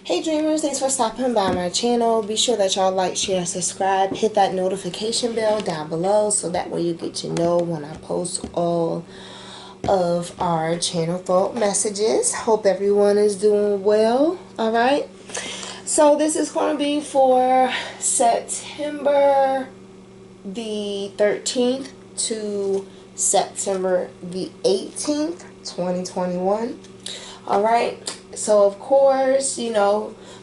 Hey dreamers, thanks for stopping by my channel. Be sure that y'all like, share, and subscribe. Hit that notification bell down below so that way you get to know when I post all of our channel thought messages. Hope everyone is doing well. Alright. So this is going to be for September the 13th to September the 18th, 2021. Alright. So of course,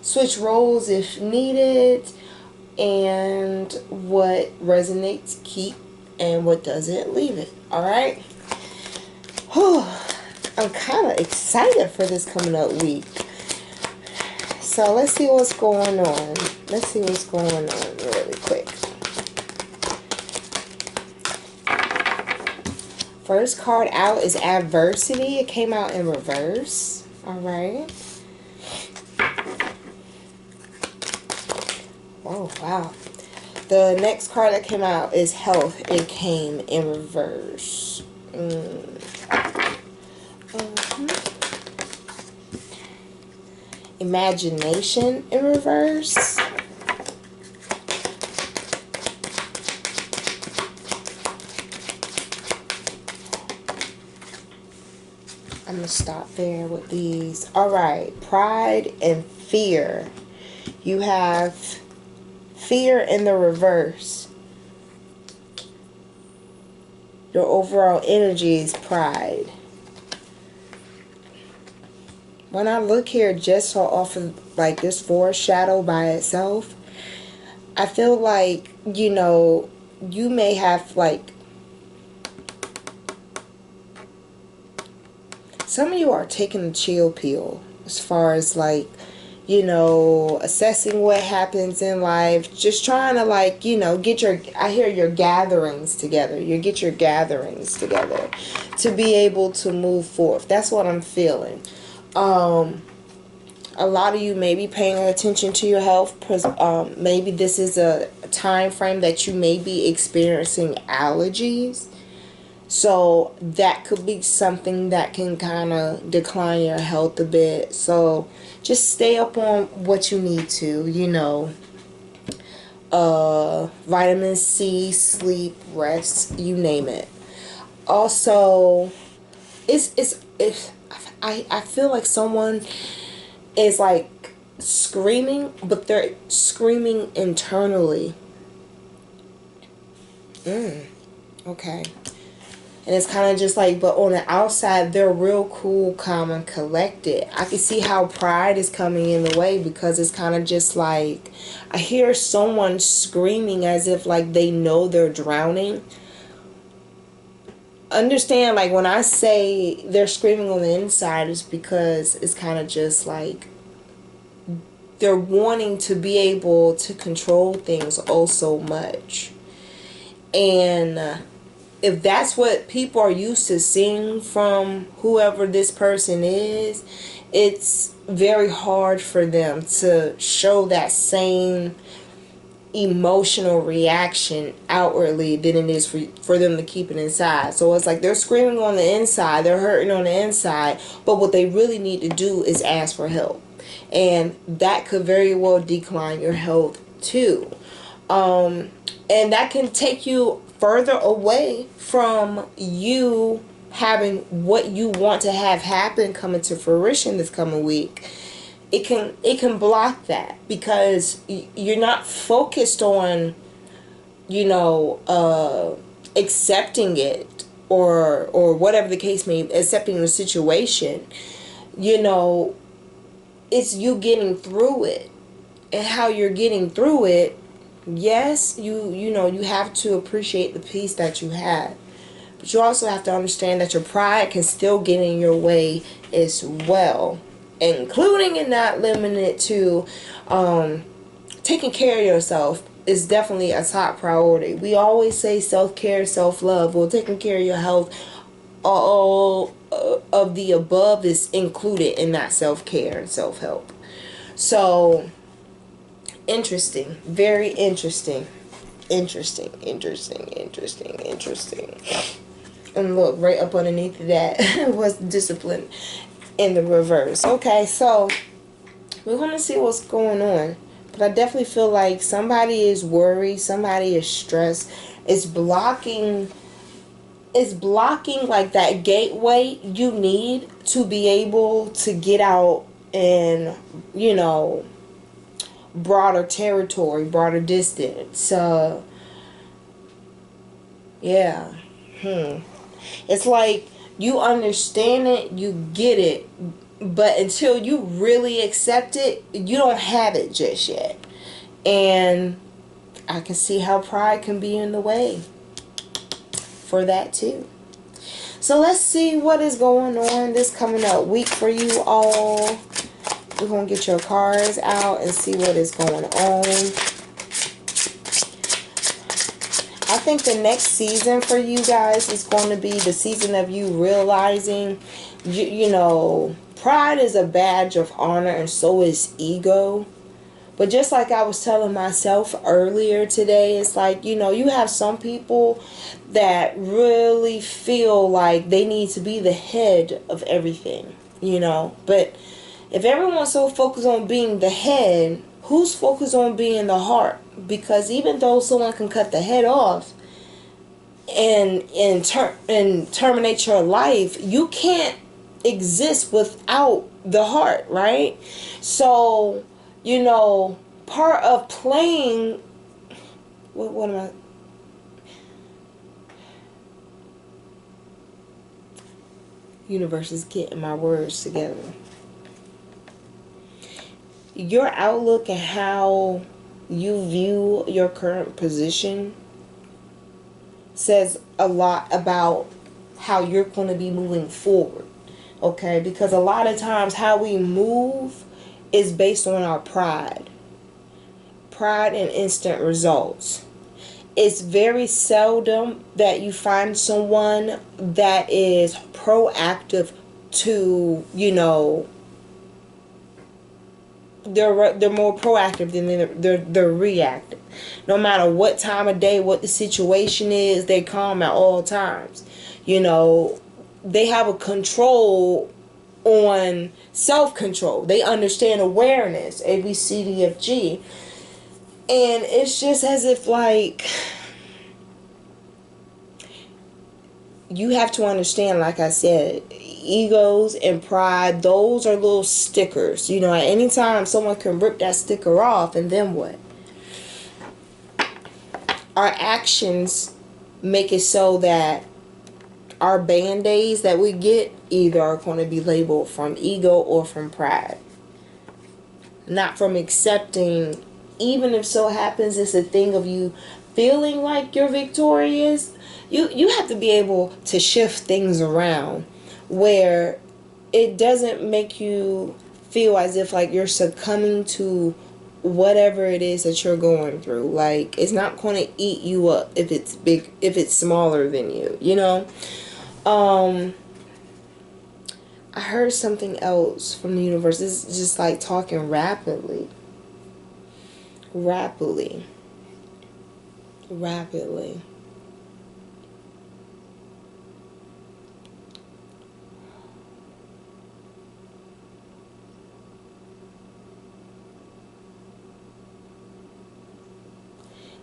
switch roles if needed, and what resonates, keep, and what doesn't, leave it. Alright? I'm kind of excited for this coming up week. So let's see what's going on. Let's see what's going on really quick. First card out is adversity. It came out in reverse. Alright. Oh, wow. The next card that came out is health. It came in reverse. Imagination in reverse. I'm going to stop there with these. Alright, pride and fear. You have fear in the reverse. Your overall energy is pride. When I look here just off of like this foreshadow by itself, I feel like, you may have like, some of you are taking a chill pill as far as like, assessing what happens in life, just trying to like, get your, I hear your gatherings together. You get your gatherings together to be able to move forth. That's what I'm feeling. A lot of you may be paying attention to your health. Maybe this is a time frame that you may be experiencing allergies. So that could be something that can kind of decline your health a bit. So just stay up on what you need to, vitamin C, sleep, rest, you name it. Also, I feel like someone is like screaming, but they're screaming internally. Okay. And it's kind of just like, but on the outside, they're real cool, calm, and collected. I can see how pride is coming in the way, because it's kind of just like, I hear someone screaming as if like they know they're drowning. Understand, like when I say they're screaming on the inside, it's because it's kind of just like they're wanting to be able to control things oh so much. And if that's what people are used to seeing from whoever this person is, it's very hard for them to show that same emotional reaction outwardly than it is for them to keep it inside. So it's like they're screaming on the inside, they're hurting on the inside, but what they really need to do is ask for help. And that could very well decline your health too. And that can take you further away from you having what you want to have happen coming to fruition this coming week. It can block that, because you're not focused on accepting it, or whatever the case may be, accepting the situation. It's you getting through it, and how you're getting through it. Yes, you have to appreciate the peace that you have, but you also have to understand that your pride can still get in your way as well, including and not limited to taking care of yourself is definitely a top priority. We always say self-care, self-love. Well, taking care of your health, all of the above is included in that self-care and self-help. So interesting, very interesting. Interesting. And look, right up underneath that was discipline in the reverse. Okay, so We're going to see what's going on. But I definitely feel like somebody is worried, somebody is stressed. It's blocking like that gateway you need to be able to get out and, broader territory, broader distance. So, yeah. It's like you understand it, you get it, but until you really accept it, you don't have it just yet. And I can see how pride can be in the way for that too. So let's see what is going on this coming up week for you all. We're going to get your cards out and see what is going on. I think the next season for you guys is going to be the season of you realizing, pride is a badge of honor and so is ego. But just like I was telling myself earlier today, it's like, you have some people that really feel like they need to be the head of everything, But if everyone's so focused on being the head, who's focused on being the heart? Because even though someone can cut the head off and terminate your life, you can't exist without the heart, right? So, part of playing, what am I? Universe is getting my words together. Your outlook and how you view your current position says a lot about how you're going to be moving forward. Okay? Because a lot of times how we move is based on our pride. Pride and instant results. It's very seldom that you find someone that is proactive to, they're more proactive than they're reactive. No matter what time of day, what the situation is, they calm at all times. They have a control on self-control. They understand awareness, A, B, C, D, F, G. And it's just as if, like, you have to understand, like I said, egos and pride, those are little stickers. At any time someone can rip that sticker off, and then what? Our actions make it so that our band-aids that we get either are going to be labeled from ego or from pride. Not from accepting, even if so happens it's a thing of you feeling like you're victorious. You have to be able to shift things around where it doesn't make you feel as if like you're succumbing to whatever it is that you're going through. Like, it's not going to eat you up if it's big, if it's smaller than you, I heard something else from the universe. It's just like talking rapidly.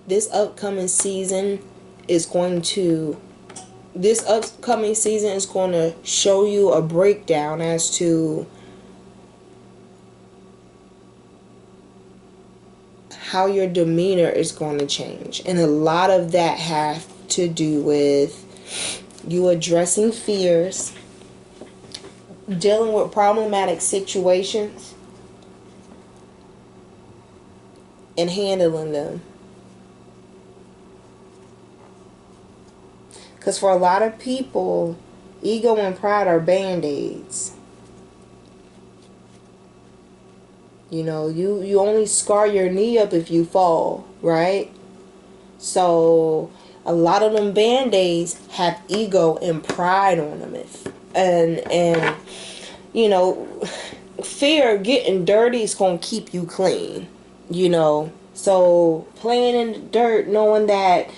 This upcoming season is going to show you a breakdown as to how your demeanor is going to change. And a lot of that has to do with you addressing fears, dealing with problematic situations, and handling them. Because for a lot of people, ego and pride are band-aids. You only scar your knee up if you fall, right? So a lot of them band-aids have ego and pride on them. And fear of getting dirty is going to keep you clean, So playing in the dirt, knowing that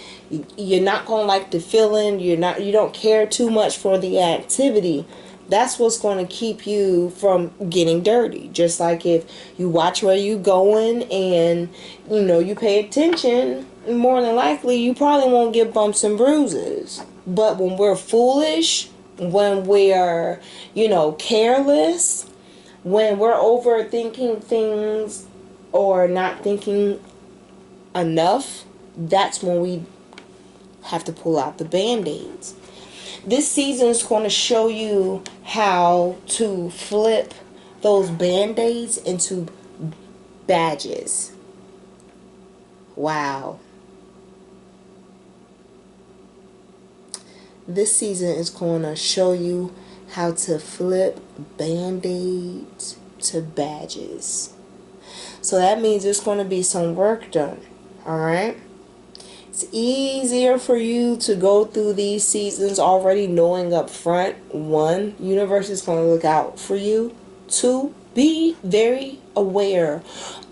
you're not going to like the feeling, you don't care too much for the activity, That's what's going to keep you from getting dirty. Just like if you watch where you going and you pay attention, more than likely you probably won't get bumps and bruises. But when we're foolish, when we're careless, when we're overthinking things or not thinking enough, that's when we have to pull out the band-aids. This season is going to show you how to flip those band-aids into badges. Wow. This season is going to show you how to flip band-aids to badges. So that means there's going to be some work done. Alright? It's easier for you to go through these seasons already knowing up front. 1, universe is going to look out for you. 2, be very aware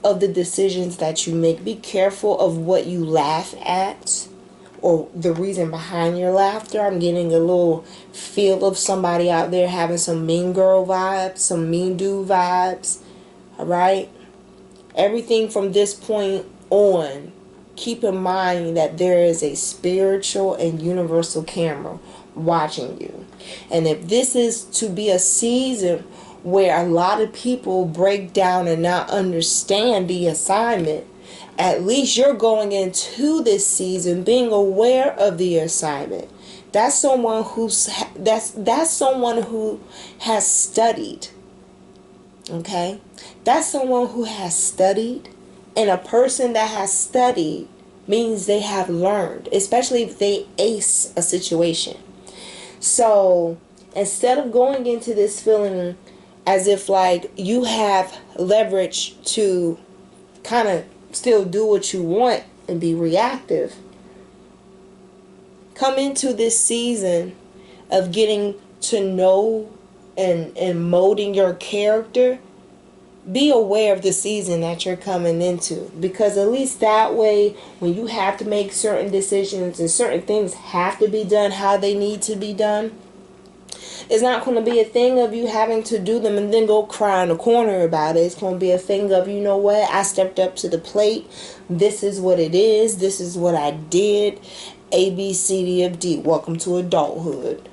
of the decisions that you make. Be careful of what you laugh at or the reason behind your laughter. I'm getting a little feel of somebody out there having some mean girl vibes, some mean dude vibes. Alright? Everything from this point on, keep in mind that there is a spiritual and universal camera watching you. And if this is to be a season where a lot of people break down and not understand the assignment, at least you're going into this season being aware of the assignment. That's someone that's someone who has studied. Okay? That's someone who has studied. And a person that has studied means they have learned, especially if they ace a situation. So instead of going into this feeling as if like you have leverage to kind of still do what you want and be reactive, come into this season of getting to know and molding your character. Be aware of the season that you're coming into, because at least that way when you have to make certain decisions and certain things have to be done how they need to be done, it's not going to be a thing of you having to do them and then go cry in the corner about it. It's going to be a thing of, you know what, I stepped up to the plate. This is what it is. This is what I did. A, B, C, D, F, D. Welcome to adulthood.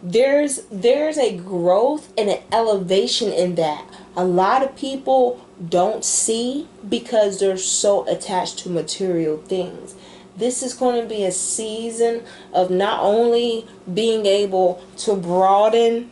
There's a growth and an elevation in that. A lot of people don't see because they're so attached to material things. This is going to be a season of not only being able to broaden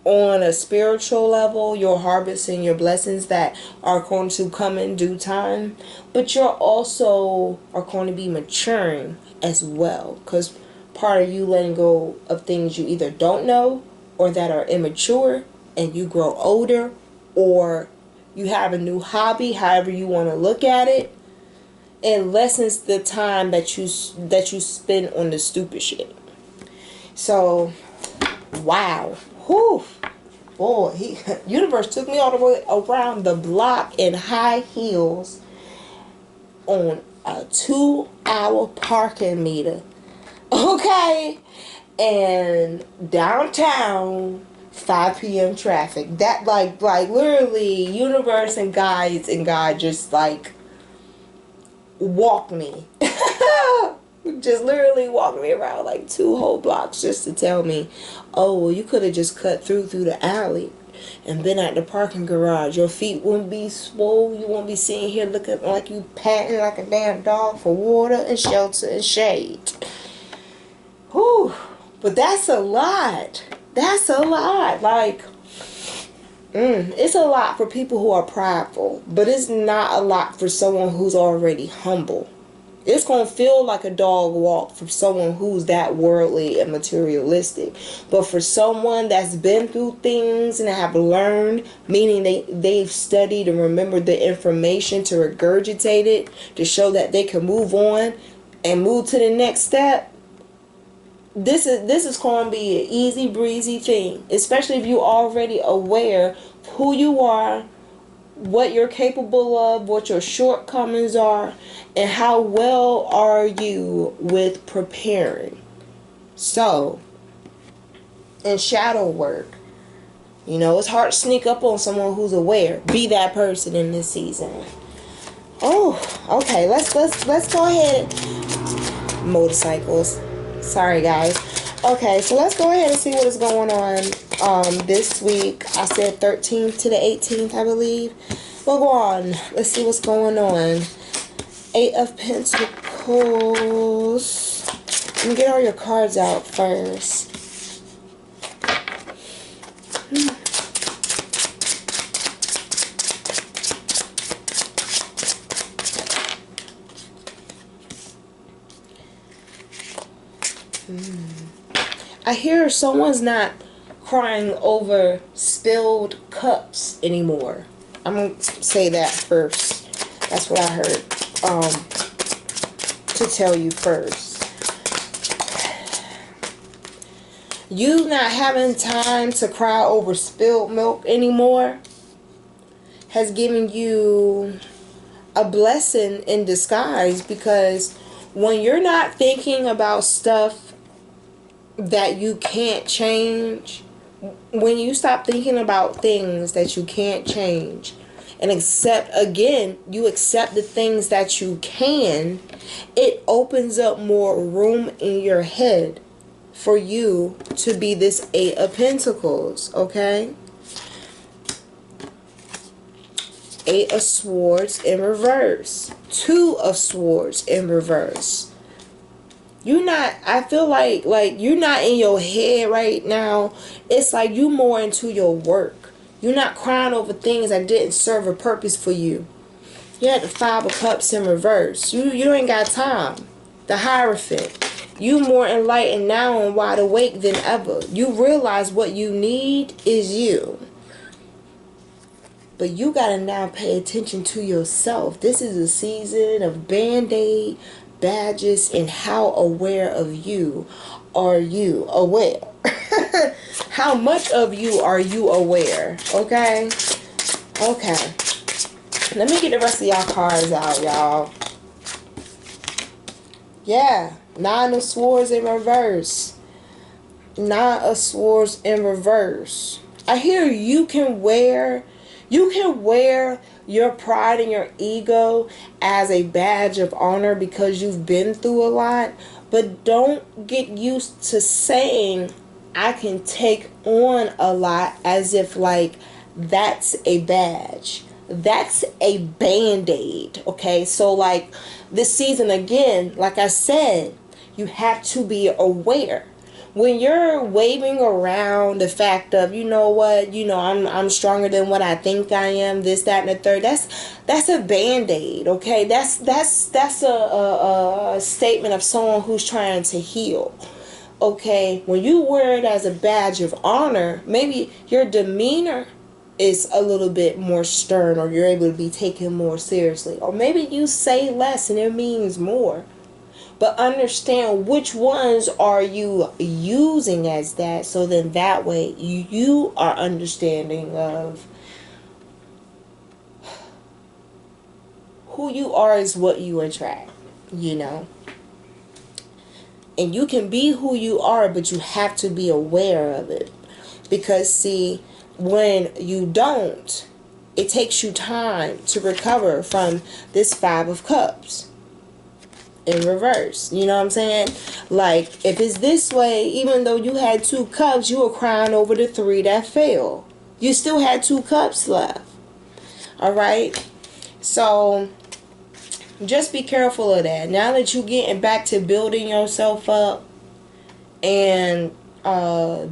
on a spiritual level your harvest and your blessings that are going to come in due time, but you're also are going to be maturing as well, because part of you letting go of things you either don't know or that are immature, and you grow older, or you have a new hobby, however you want to look at it. It lessens the time that you spend on the stupid shit. So, wow. Whew. Boy, universe took me all the way around the block in high heels on a 2-hour parking meter. Okay? And downtown 5 p.m. traffic. That like literally universe and guides and God just like walk me. Just literally walk me around like 2 whole blocks just to tell me, oh, well, you could have just cut through the alley and been at the parking garage. Your feet wouldn't be swole. You won't be sitting here looking like you panting like a damn dog for water and shelter and shade. Whew. But that's a lot. That's a lot. Like, it's a lot for people who are prideful, but it's not a lot for someone who's already humble. It's going to feel like a dog walk for someone who's that worldly and materialistic. But for someone that's been through things and have learned, meaning they've studied and remembered the information to regurgitate it, to show that they can move on and move to the next step, this is going to be an easy breezy thing, especially if you're already aware who you are, what you're capable of, what your shortcomings are, and how well are you with preparing. So and shadow work. You know, it's hard to sneak up on someone who's aware. Be that person in this season. Oh, okay. Let's go ahead. Motorcycles. Sorry, guys. Okay, so let's go ahead and see what is going on this week. I said 13th to the 18th, I believe. We'll go on. Let's see what's going on. 8 of Pentacles. Let me get all your cards out first. I hear someone's not crying over spilled cups anymore. I'm going to say that first. That's what I heard to tell you first. You not having time to cry over spilled milk anymore has given you a blessing in disguise, because when you're not thinking about stuff that you can't change, when you stop thinking about things that you can't change and you accept the things that you can, it opens up more room in your head for you to be this 8 of Pentacles, okay? 8 of Swords in reverse. 2 of Swords in reverse. I feel like you're not in your head right now. It's like you more into your work. You're not crying over things that didn't serve a purpose for you. You had the 5 of Cups in reverse. You ain't got time. The Hierophant. You more enlightened now and wide awake than ever. You realize what you need is you. But you gotta now pay attention to yourself. This is a season of Band-Aid, badges, and how aware of you are you aware? How much of you are you aware? Okay? Okay. Let me get the rest of y'all cards out, y'all. Yeah. 9 of Swords in reverse. 9 of Swords in reverse. I hear you can wear your pride and your ego as a badge of honor because you've been through a lot. But don't get used to saying I can take on a lot as if like that's a badge. That's a Band-Aid, okay? So like this season again, like I said, you have to be aware. When you're waving around the fact of, you know what, I'm stronger than what I think I am, this, that, and the third, that's a Band-Aid, okay? That's a statement of someone who's trying to heal, okay? When you wear it as a badge of honor, maybe your demeanor is a little bit more stern, or you're able to be taken more seriously, or maybe you say less and it means more. But understand which ones are you using as that, so then that way you are understanding of who you are is what you attract, And you can be who you are, but you have to be aware of it. Because see, when you don't, it takes you time to recover from this 5 of Cups in reverse. You know what I'm saying? Like, if it's this way, even though you had 2 cups, you were crying over the 3 that fell. You still had 2 cups left. Alright? So, just be careful of that. Now that you're getting back to building yourself up, and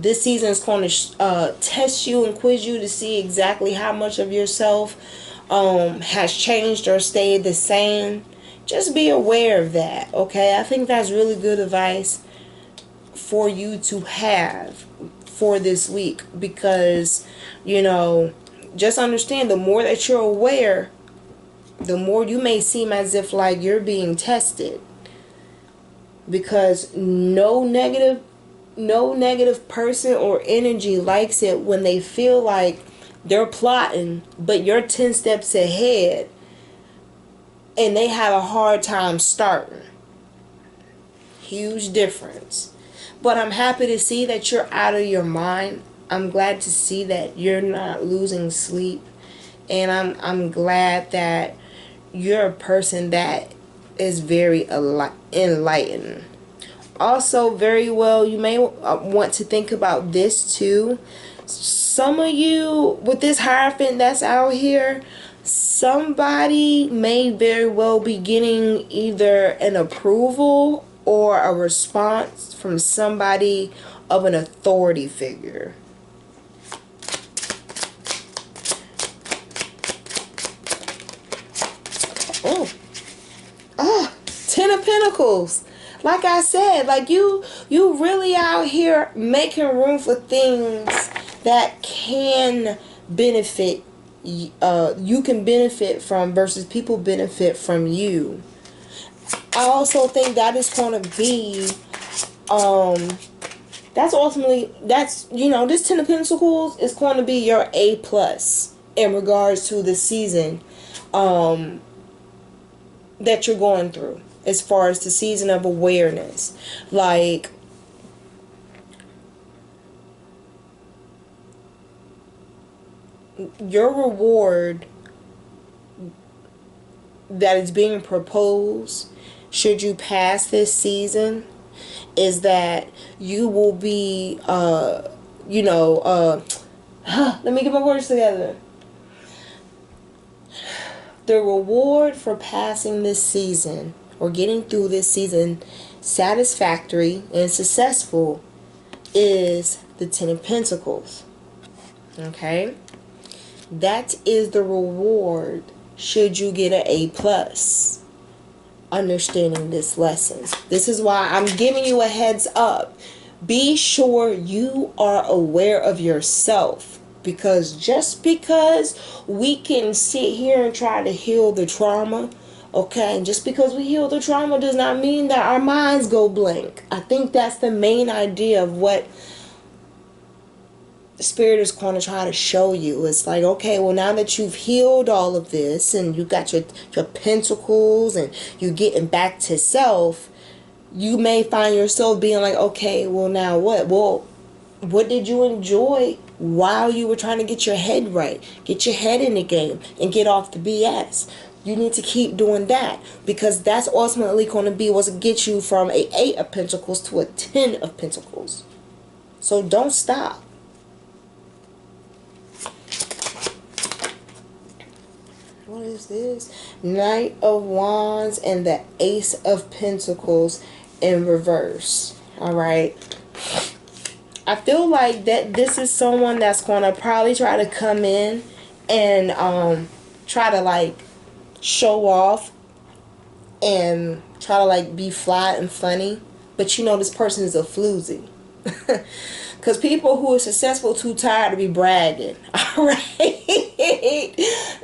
this season is going to test you and quiz you to see exactly how much of yourself has changed or stayed the same. Just be aware of that, okay? I think that's really good advice for you to have for this week, because, just understand, the more that you're aware, the more you may seem as if like you're being tested, because no negative person or energy likes it when they feel like they're plotting, but you're 10 steps ahead and they have a hard time starting. Huge difference. But I'm happy to see that you're out of your mind. I'm glad to see that you're not losing sleep. And I'm glad that you're a person that is very enlightened. Also, very well, you may want to think about this too. Some of you, with this Hierophant that's out here, somebody may very well be getting either an approval or a response from somebody of an authority figure. Oh, Ten of Pentacles. Like I said, like you really out here making room for things that can benefit, you can benefit from versus people benefit from you. I also think that is going to be, that's ultimately, that's, you know, this Ten of Pentacles is going to be your A plus in regards to the season that you're going through, as far as the season of awareness. Like, your reward that is being proposed, should you pass this season, is that you will be, let me get my words together. The reward for passing this season, or getting through this season satisfactory and successful, is the Ten of Pentacles. Okay? That is the reward should you get an A plus. Understanding this lesson. This is why I'm giving you a heads up. Be sure you are aware of yourself. Because just because we can sit here and try to heal the trauma, okay, and just because we heal the trauma does not mean that our minds go blank. I think that's the main idea of what Spirit is going to try to show you. It's like, okay, well, now that you've healed all of this and you got your pentacles and you're getting back to self, you may find yourself being like, okay, well, now what? Well, what did you enjoy while you were trying to get your head right? Get your head in the game and get off the BS. You need to keep doing that, because that's ultimately going to be what's going to get you from a 8 of Pentacles to a 10 of Pentacles. So don't stop. What is this? Knight of Wands and the Ace of Pentacles in reverse. Alright. I feel like that this is someone that's going to probably try to come in and try to like show off and try to like be fly and funny. But you know, this person is a floozy. Because people who are successful too tired to be bragging. Alright?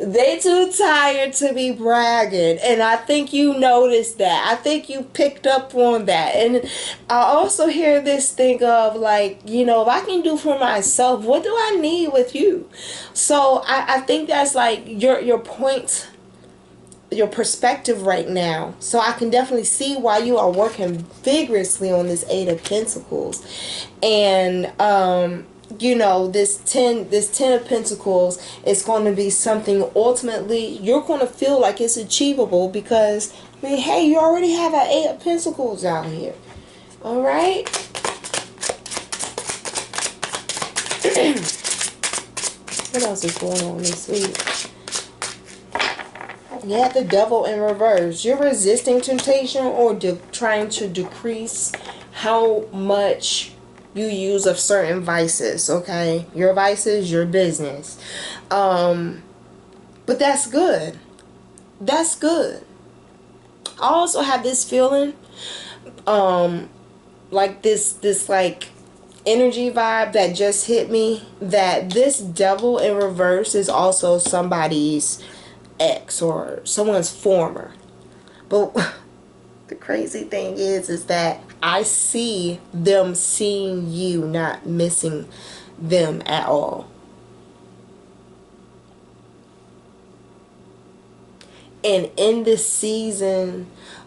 They too tired to be bragging. And I think you noticed that. I think you picked up on that. And I also hear this thing of like, you know, if I can do for myself, what do I need with you? So I think that's like your point, your perspective right now. So I can definitely see why you are working vigorously on this 8 of Pentacles. And you know, this 10 of Pentacles is going to be something ultimately you're going to feel like it's achievable, because I mean, hey, you already have an 8 of Pentacles out here. All right. What else is going on this week? You have the Devil in reverse. You're resisting temptation or trying to decrease how much you use of certain vices, okay? Your vices, your business. But that's good. That's good. I also have this feeling, like this like energy vibe that just hit me, that this Devil in reverse is also somebody's ex or someone's former. But the crazy thing is that I see them seeing you, not missing them at all. And in this season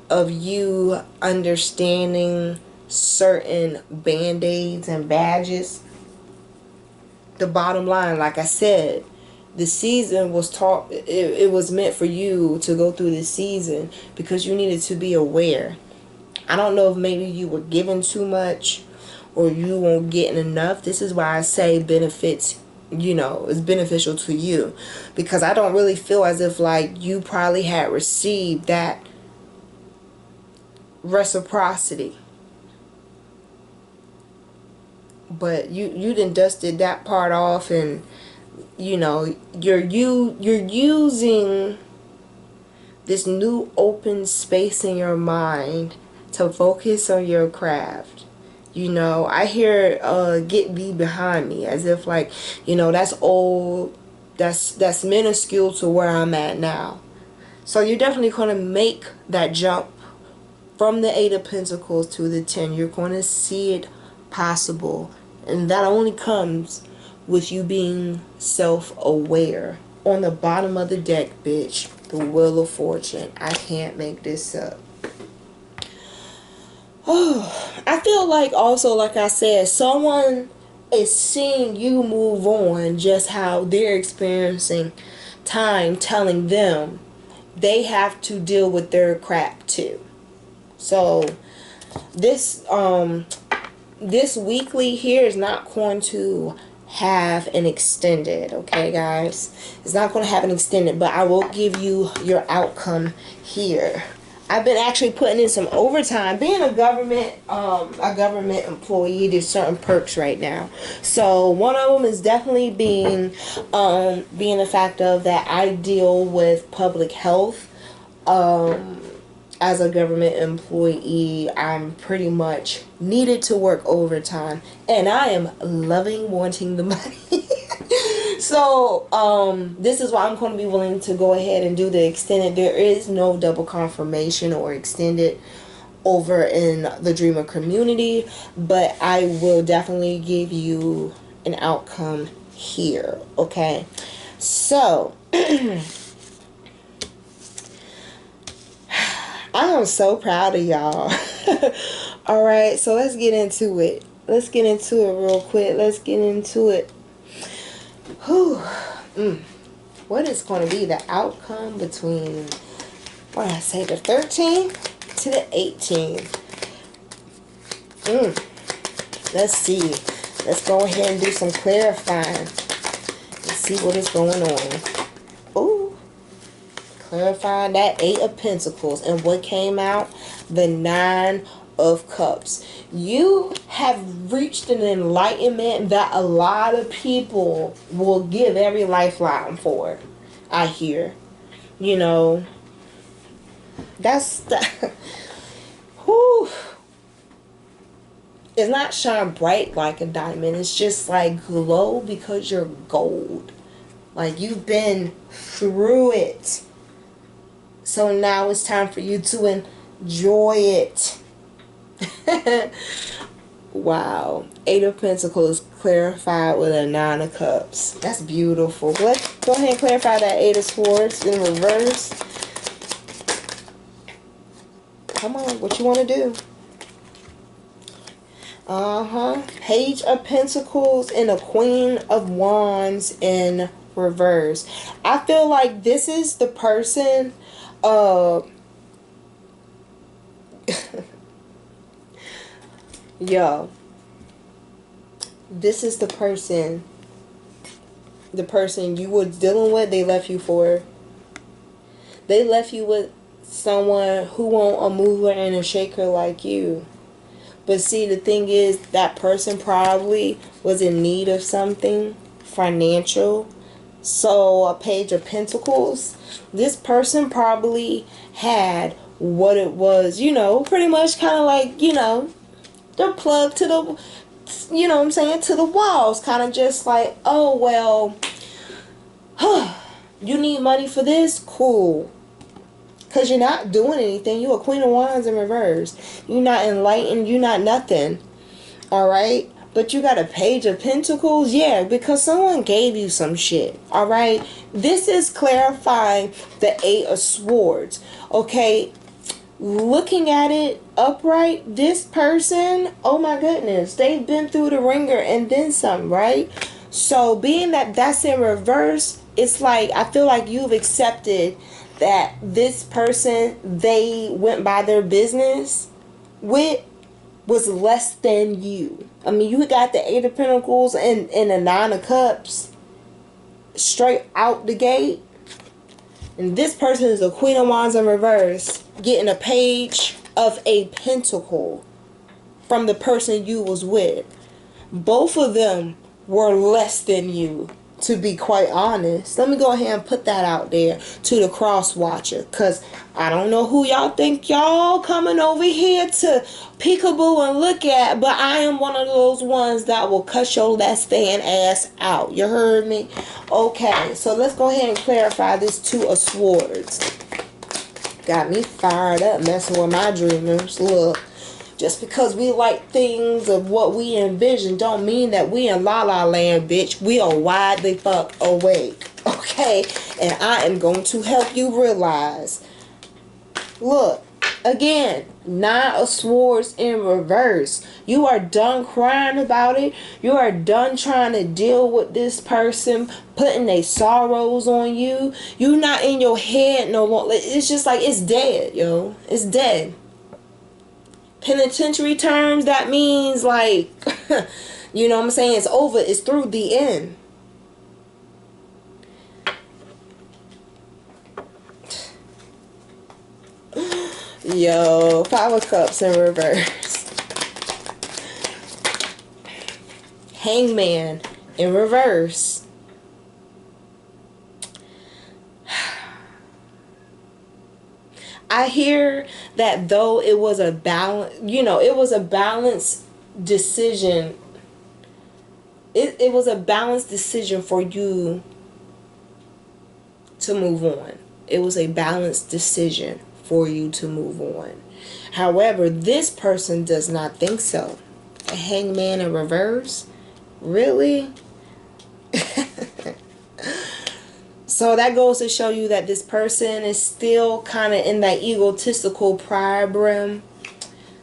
of you understanding certain band-aids and badges. The bottom line, like I said, the season was taught, it was meant for you to go through this season because you needed to be aware. I don't know if maybe you were given too much or you weren't getting enough. This is why I say benefits, is beneficial to you, because I don't really feel as if like you probably had received that reciprocity. But you done dusted that part off, and you're using this new open space in your mind to focus on your craft. I hear get thee behind me, as if like, that's old, that's minuscule to where I'm at now. So you're definitely going to make that jump from the 8 of Pentacles to the 10. You're going to see it possible, and that only comes with you being self-aware. On the bottom of the deck, bitch, the Wheel of Fortune. I can't make this up. Oh, I feel like also, like I said, someone is seeing you move on, just how they're experiencing time telling them they have to deal with their crap too. So this weekly here is not going to have an extended, okay guys? It's not going to have an extended, but I will give you your outcome here. I've been actually putting in some overtime. Being a government employee, there's certain perks right now. So one of them is definitely being the fact of that I deal with public health. As a government employee, I'm pretty much needed to work overtime, and I am loving wanting the money. So this is why I'm going to be willing to go ahead and do the extended. There is no double confirmation or extended over in the Dreamer community, but I will definitely give you an outcome here. Okay, so I am so proud of y'all. Alright, so let's get into it. Let's get into it real quick. Let's get into it. Whew. What is going to be the outcome between, what did I say, the 13th to the 18th? Let's see. Let's go ahead and do some clarifying. Let's see what is going on. Ooh. Clarifying that 8 of Pentacles, and what came out, the 9 of Cups. You have reached an enlightenment that a lot of people will give every lifeline for, I hear. That's the whew. It's not shine bright like a diamond, it's just like glow because you're gold. Like you've been through it. So now it's time for you to enjoy it. Wow. 8 of Pentacles clarified with a 9 of Cups. That's beautiful. Let's go ahead and clarify that 8 of Swords in reverse. Come on, what you want to do? Page of Pentacles and a Queen of Wands in reverse. I feel like this is the person yo, this is the person you were dealing with. They left you with someone who won't a mover and a shaker like you. But see, the thing is, that person probably was in need of something financial. So a Page of Pentacles, this person probably had what it was, pretty much kind of like, they're plugged to the, to the walls. Kind of just like, oh, well, you need money for this? Cool. Because you're not doing anything. You're a Queen of Wands in reverse. You're not enlightened. You're not nothing. Alright? But you got a Page of Pentacles? Yeah, because someone gave you some shit. Alright? This is clarifying the 8 of Swords. Okay? looking at it upright, this person, oh my goodness, they've been through the ringer and then some, right? So being that that's in reverse, it's like I feel like you've accepted that this person they went by their business with was less than you. I mean, you got the Eight of Pentacles and the Nine of Cups straight out the gate. And this person is a Queen of Wands in reverse, getting a Page of a Pentacle from the person you was with. Both of them were less than you, to be quite honest. Let me go ahead and put that out there to the cross watcher, because I don't know who y'all think y'all coming over here to peekaboo and look at, but I am one of those ones that will cut your less than ass out. You heard me? Okay, so let's go ahead and clarify this Two of Swords. Got me fired up messing with my dreamers. Look, just because we like things of what we envision don't mean that we in la la land, bitch. We are wide the fuck awake. Okay? And I am going to help you realize. Look, again, Nine of Swords in reverse. You are done crying about it. You are done trying to deal with this person putting their sorrows on you. You're not in your head no longer. It's just like it's dead, yo. It's dead. Penitentiary terms, that means like, you know what I'm saying? It's over. It's through the end. Yo, Five of Cups in reverse. Hangman in reverse. I hear that though it was a balance, you know, it was a balanced decision. It was a balanced decision for you to move on. It was a balanced decision for you to move on. However, this person does not think so. A Hangman in reverse? Really? So that goes to show you that this person is still kind of in that egotistical pride brim.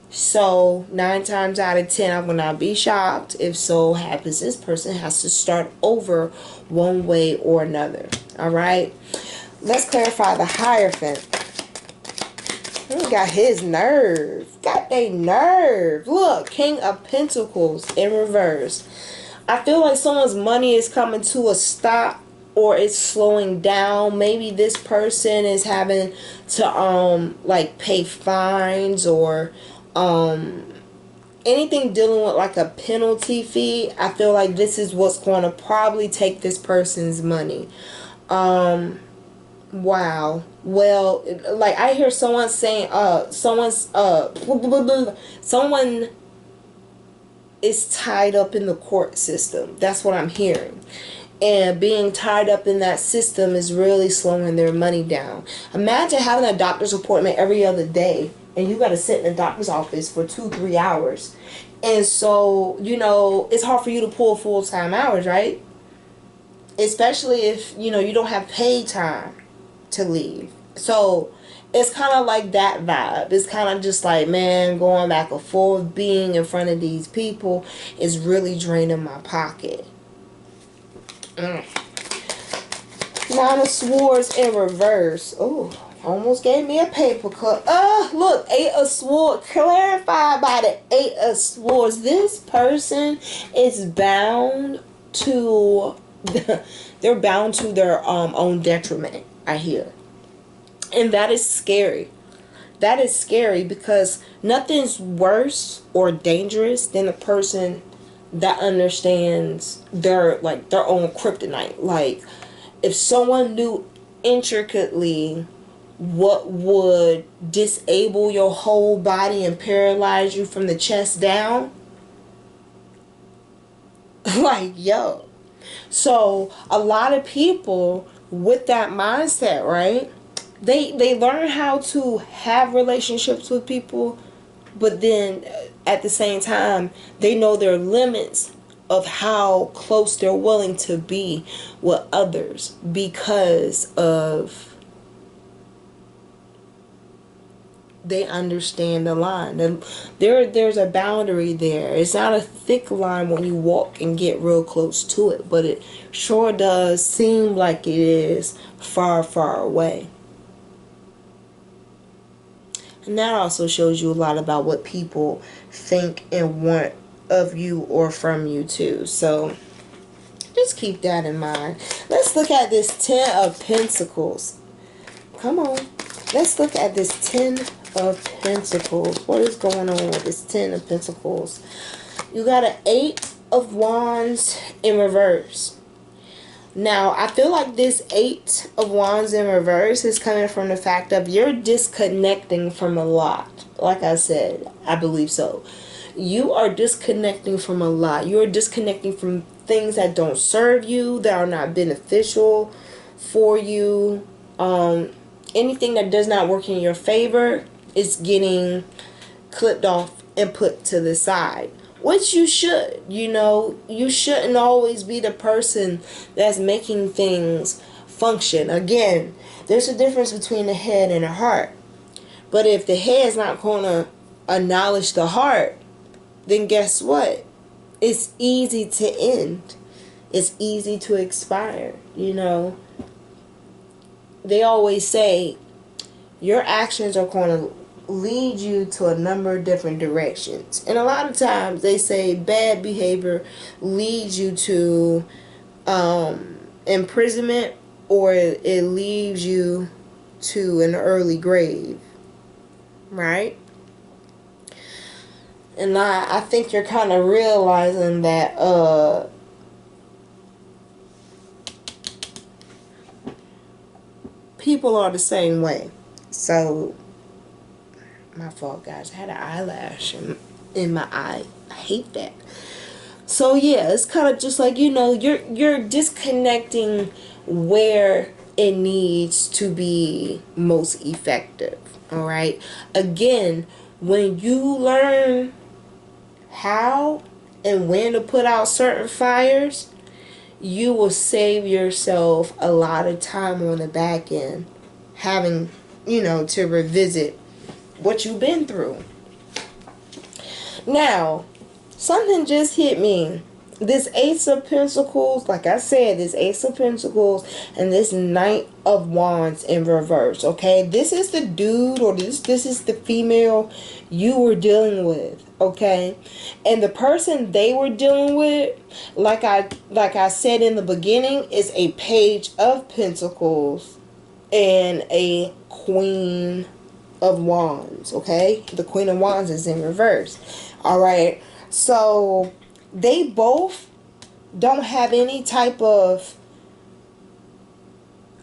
So 9 times out of 10, I will not be shocked if so happens this person has to start over one way or another. Alright? Let's clarify the Hierophant. He got his nerve. Got they nerve. Look, King of Pentacles in reverse. I feel like someone's money is coming to a stop, or it's slowing down. Maybe this person is having to like pay fines or anything dealing with like a penalty fee. I feel like this is what's going to probably take this person's money. Wow. Well, like I hear someone saying someone is tied up in the court system. That's what I'm hearing. And being tied up in that system is really slowing their money down. Imagine having a doctor's appointment every other day and you got to sit in the doctor's office for 2-3 hours. And so, you know, it's hard for you to pull full-time hours, right? Especially if, you know, you don't have paid time to leave. So it's kind of like that vibe. It's kind of just like, man, going back and forth, being in front of these people is really draining my pocket. Nine of Swords in reverse. Oh, almost gave me a paper cut. Look, Eight of Swords. Clarified by the Eight of Swords. This person is bound to, they're bound to their own detriment, I hear. And that is scary. That is scary because nothing's worse or dangerous than a person that understands their own kryptonite. Like, if someone knew intricately what would disable your whole body and paralyze you from the chest down, like, yo. So a lot of people with that mindset, right, they learn how to have relationships with people, but then at the same time, they know their limits of how close they're willing to be with others because of they understand the line. There's a boundary there. It's not a thick line when you walk and get real close to it, but it sure does seem like it is far, far away. And that also shows you a lot about what people think and want of you or from you too. So just keep that in mind. Let's look at this Ten of Pentacles. Come on. Let's look at this Ten of Pentacles. What is going on with this Ten of Pentacles? You got an Eight of Wands in reverse. Now, I feel like this Eight of Wands in reverse is coming from the fact of you're disconnecting from a lot. Like I said, I believe so. You are disconnecting from a lot. You are disconnecting from things that don't serve you, that are not beneficial for you. Anything that does not work in your favor is getting clipped off and put to the side. Which you should, you shouldn't always be the person that's making things function. Again, there's a difference between the head and the heart. But if the head's not going to acknowledge the heart, then guess what? It's easy to end. It's easy to expire, They always say your actions are going to lead you to a number of different directions. And a lot of times they say bad behavior leads you to imprisonment, or it leads you to an early grave. Right? And I think you're kind of realizing that people are the same way. So, my fault, guys. I had an eyelash in my eye. I hate that. So yeah, it's kind of just like, you're disconnecting where it needs to be most effective. All right. Again, when you learn how and when to put out certain fires, you will save yourself a lot of time on the back end, having, to revisit what you've been through. Now, something just hit me. This Ace of Pentacles, like I said, this Ace of Pentacles and this Knight of Wands in reverse, okay? This is the dude, or this is the female you were dealing with, okay? And the person they were dealing with, like I said in the beginning, is a Page of Pentacles and a Queen of Wands, okay? The Queen of Wands is in reverse. All right. So they both don't have any type of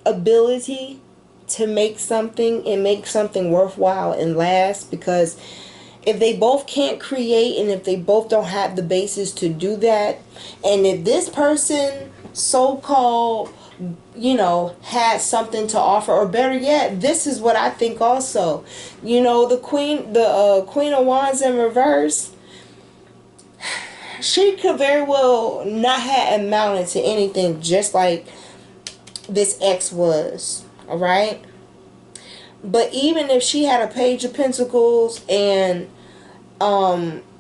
ability to make something and make something worthwhile and last, because if they both can't create, and if they both don't have the basis to do that, and if this person so-called had something to offer, or better yet, this is what I think also, the Queen of Wands in reverse, she could very well not have amounted to anything, just like this ex was. All right. But even if she had a Page of Pentacles and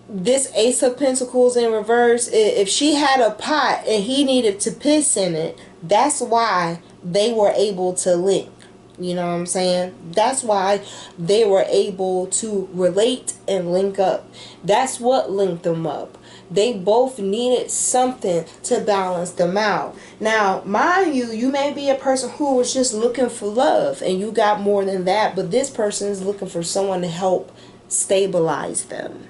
this Ace of Pentacles in reverse, if she had a pot and he needed to piss in it, that's why they were able to link. You know what I'm saying? That's why they were able to relate and link up. That's what linked them up. They both needed something to balance them out. Now, mind you, you may be a person who was just looking for love and you got more than that, but this person is looking for someone to help stabilize them.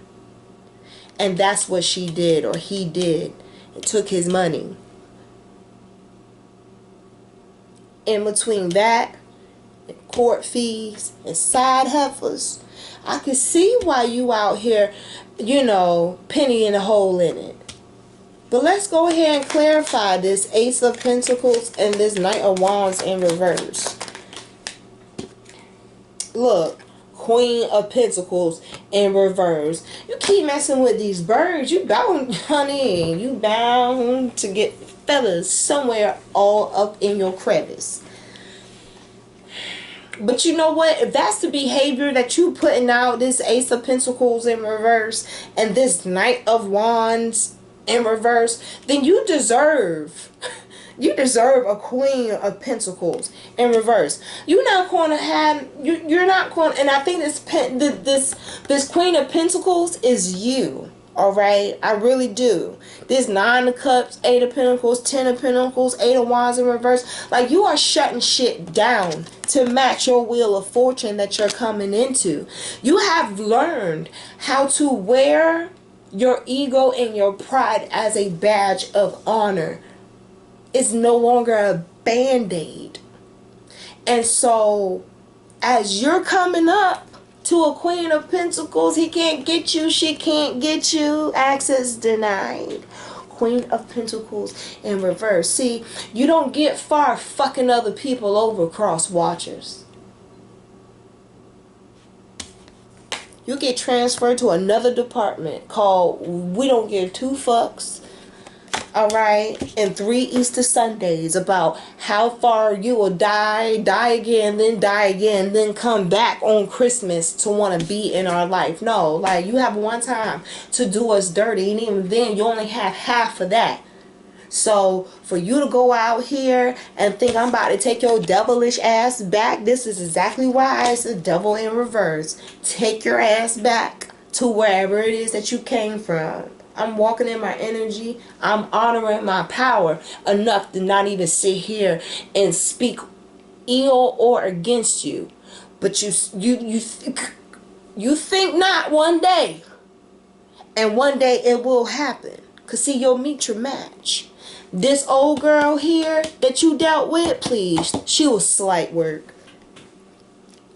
And that's what she did, or he did. It took his money. In between that, court fees, and side hustlers, I can see why you out here, penny in a hole in it. But let's go ahead and clarify this Ace of Pentacles and this Knight of Wands in reverse. Look, Queen of Pentacles in reverse. You keep messing with these birds, you bound, honey, you bound to get feathers somewhere all up in your crevice. But you know what? If that's the behavior that you putting out, this Ace of Pentacles in reverse and this Knight of Wands in reverse, then you deserve a Queen of Pentacles in reverse. You're not going to have you're not going, and I think this Queen of Pentacles is you. All right, I really do. This 9 of Cups, 8 of Pentacles, 10 of Pentacles, 8 of Wands in reverse. Like, you are shutting shit down to match your wheel of fortune that you're coming into. You have learned how to wear your ego and your pride as a badge of honor. It's no longer a band-aid. And so, as you're coming up to a Queen of Pentacles, he can't get you, she can't get you, access denied. Queen of Pentacles in reverse. See, you don't get far fucking other people over, cross watchers. You get transferred to another department called We Don't Give Two Fucks. Alright, and 3 Easter Sundays about how far you will die again, then come back on Christmas to want to be in our life. No, like, you have one time to do us dirty, and even then you only have half of that. So for you to go out here and think I'm about to take your devilish ass back, this is exactly why it's the devil in reverse. Take your ass back to wherever it is that you came from. I'm walking in my energy. I'm honoring my power enough to not even sit here and speak ill or against you. But you think not one day. And one day it will happen. Because see, you'll meet your match. This old girl here that you dealt with, please, she was slight work.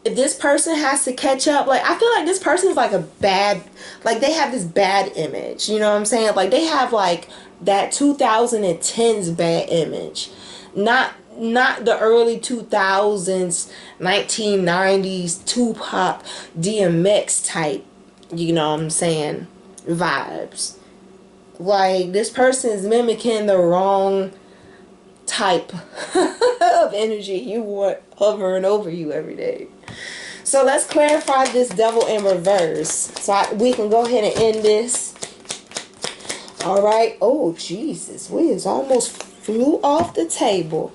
If this person has to catch up, like, I feel like this person is like a bad, like, they have this bad image, you know what I'm saying? Like, they have like that 2010s bad image, not the early 2000s, 1990s Tupac, DMX type, you know what I'm saying, vibes. Like, this person is mimicking the wrong type of energy you want hovering over you every day. So let's clarify this devil in reverse so we can go ahead and end this. All right. Oh, Jesus. We is almost flew off the table.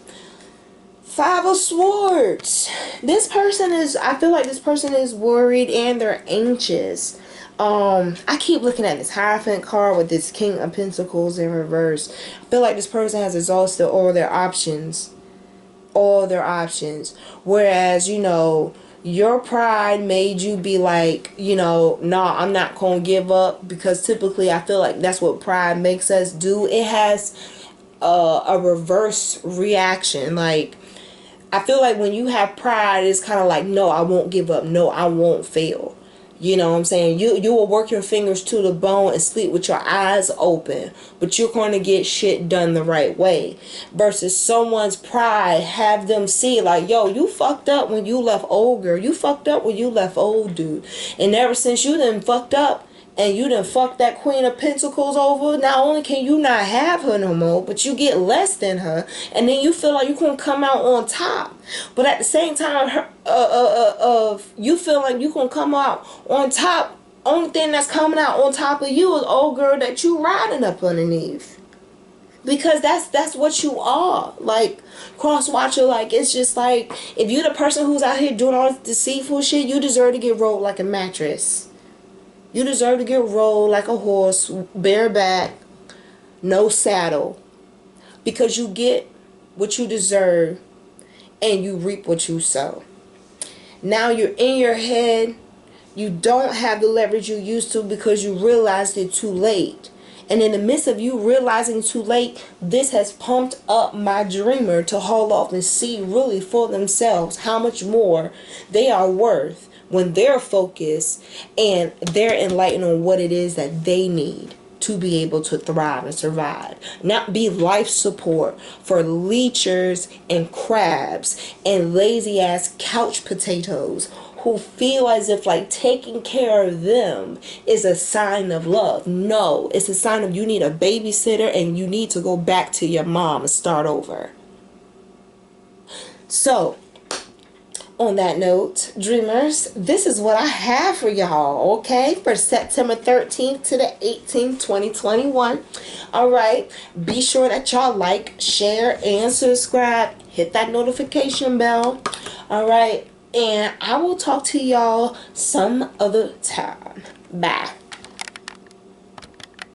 5 of Swords. This person is, I feel like this person is worried and they're anxious. I keep looking at this Hierophant card with this King of Pentacles in reverse. I feel like this person has exhausted all their options. All their options. Whereas, you know, your pride made you be like, you know, nah, I'm not going to give up. Because typically I feel like that's what pride makes us do. It has a reverse reaction. Like, I feel like when you have pride, it's kind of like, no, I won't give up. No, I won't fail. You know what I'm saying? You will work your fingers to the bone and sleep with your eyes open. But you're going to get shit done the right way. Versus someone's pride have them see like, yo, you fucked up when you left old girl. You fucked up when you left old dude. And ever since you done fucked up and you done fucked that Queen of Pentacles over, not only can you not have her no more, but you get less than her. And then you feel like you're going to come out on top. But at the same time, you feel like you can come out on top. Only thing that's coming out on top of you is old girl that you riding up underneath. Because that's what you are. Like, cross watcher, like, it's just like, if you're the person who's out here doing all this deceitful shit, you deserve to get rolled like a mattress. You deserve to get rolled like a horse, bareback, no saddle. Because you get what you deserve and you reap what you sow. Now you're in your head. You don't have the leverage you used to because you realized it too late. And in the midst of you realizing too late, this has pumped up my dreamer to haul off and see really for themselves how much more they are worth when they're focused and they're enlightened on what it is that they need to be able to thrive and survive. Not be life support for leechers and crabs and lazy ass couch potatoes who feel as if like taking care of them is a sign of love. No, it's a sign of you need a babysitter and you need to go back to your mom and start over. So, On that note, dreamers, this is what I have for y'all, okay? For September 13th to the 18th, 2021. All right. Be sure that y'all like, share, and subscribe. Hit that notification bell. All right. And I will talk to y'all some other time. Bye.